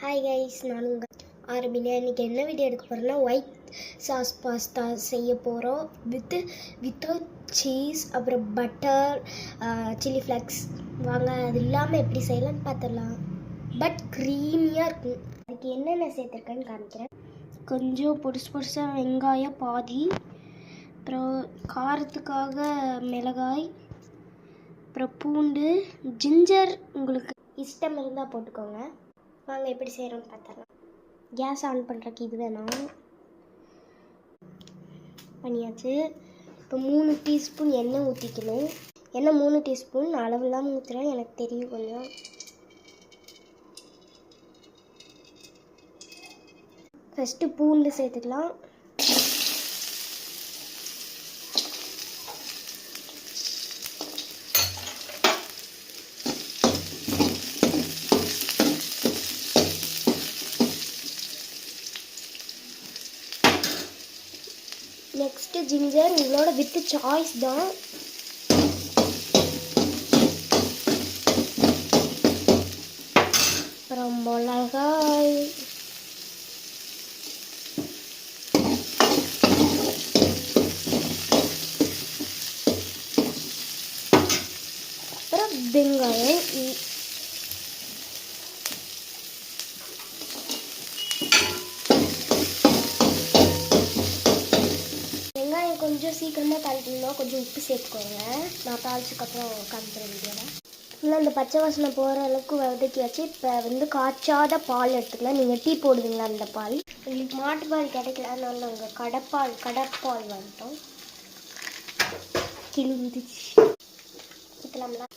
Hi guys, நான் உங்கள் ஆரம்பிங்க. இன்றைக்கி என்ன வீடியோ எடுக்க போகிறேன்னா ஒயிட் சாஸ் பாஸ்தா செய்ய போகிறோம். வித்தவுட் சீஸ், அப்புறம் பட்டர், சில்லி ஃப்ளேக்ஸ். வாங்க அது இல்லாமல் எப்படி செய்யலாம்னு பார்த்துடலாம். பட் க்ரீமியாக இருக்கும். அதுக்கு என்னென்ன சேர்த்துருக்கேன்னு காமிக்கிறேன். கொஞ்சம் பொடிசாக வெங்காயம் பாதி, அப்புறம் காரத்துக்காக மிளகாய், அப்புறம் பூண்டு, ஜிஞ்சர் உங்களுக்கு இஷ்டம் இருந்தால் போட்டுக்கோங்க. வாங்க எப்படி செய்கிறோன்னு பார்த்துடலாம். கேஸ் ஆன் பண்ணுறதுக்கு இது வேணும். பண்ணியாச்சு. இப்போ 3 டீஸ்பூன் எண்ணெய் ஊற்றிக்கணும். எண்ணெய் 3 டீஸ்பூன் அளவுலாம் ஊற்றுறேன், எனக்கு தெரியும் கொஞ்சம். ஃபஸ்ட்டு பூண்டு சேர்த்துக்கலாம். நெக்ஸ்ட்டு ஜிஞ்சர், உங்களோட வித் சாய்ஸ் தான். அப்புறம் மிளகாய், அப்புறம் வெங்காயம். கொஞ்சம் சீக்கிரமாக தாளிக்கணும்னா கொஞ்சம் உப்பு சேர்த்துக்கோங்க. நான் தாளிச்சதுக்கப்புறம் காமிக்கிறேன் வீடியோவில். ஃபுல்லாக அந்த பச்சை வாசனை போகிற அளவுக்கு வதக்கியாச்சு. இப்போ காய்ச்சாத பால் எடுத்துக்கலாம். நீங்கள் டீ போடுவீங்களா அந்த பால்? உங்களுக்கு மாட்டுப்பால் கிடைக்கல, அதனால நாங்கள் கடற்பால் வந்துட்டோம். கிழிந்துச்சு. ஊற்றலாம்ல.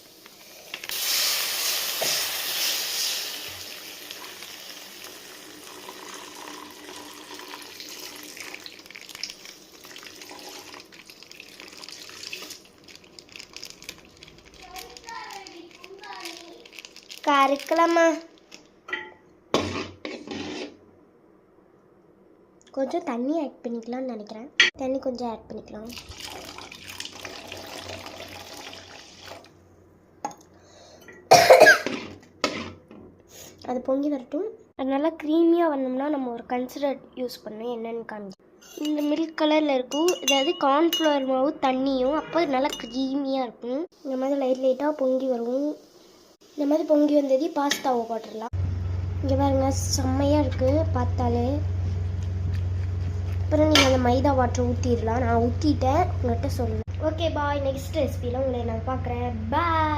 கருக்கலாமா. கொஞ்சம் தண்ணி ஆட் பண்ணிக்கலாம்னு நினைக்கிறேன். தண்ணி கொஞ்சம் ஆட் பண்ணிக்கலாம். அது பொங்கி வரட்டும். அது நல்லா க்ரீமியாக வரணும்னா நம்ம ஒரு கன்சிடர் யூஸ் பண்ணணும். என்னென்னு காமிச்சு இந்த மில்க் கலரில் இருக்கும். அதாவது கார்ன்ஃப்ளவர் மாவு தண்ணியும், அப்போ நல்லா க்ரீமியாக இருக்கும். இந்த மாதிரி லைட்டாக பொங்கி வரும். இந்த மாதிரி பொங்கி வந்தது பாஸ்தாவை போட்டுடலாம். இங்கே பாருங்க, செம்மையாக இருக்குது பார்த்தாலே. அப்புறம் நீங்கள் அந்த மைதா வாட்டர் ஊற்றிடலாம். நான் ஊற்றிட்டேன், உங்கள்கிட்ட சொல்லுவேன். Okay bye. நெக்ஸ்ட் ரெசிபியில் உங்களை நான் பார்க்குறேன். பாய்.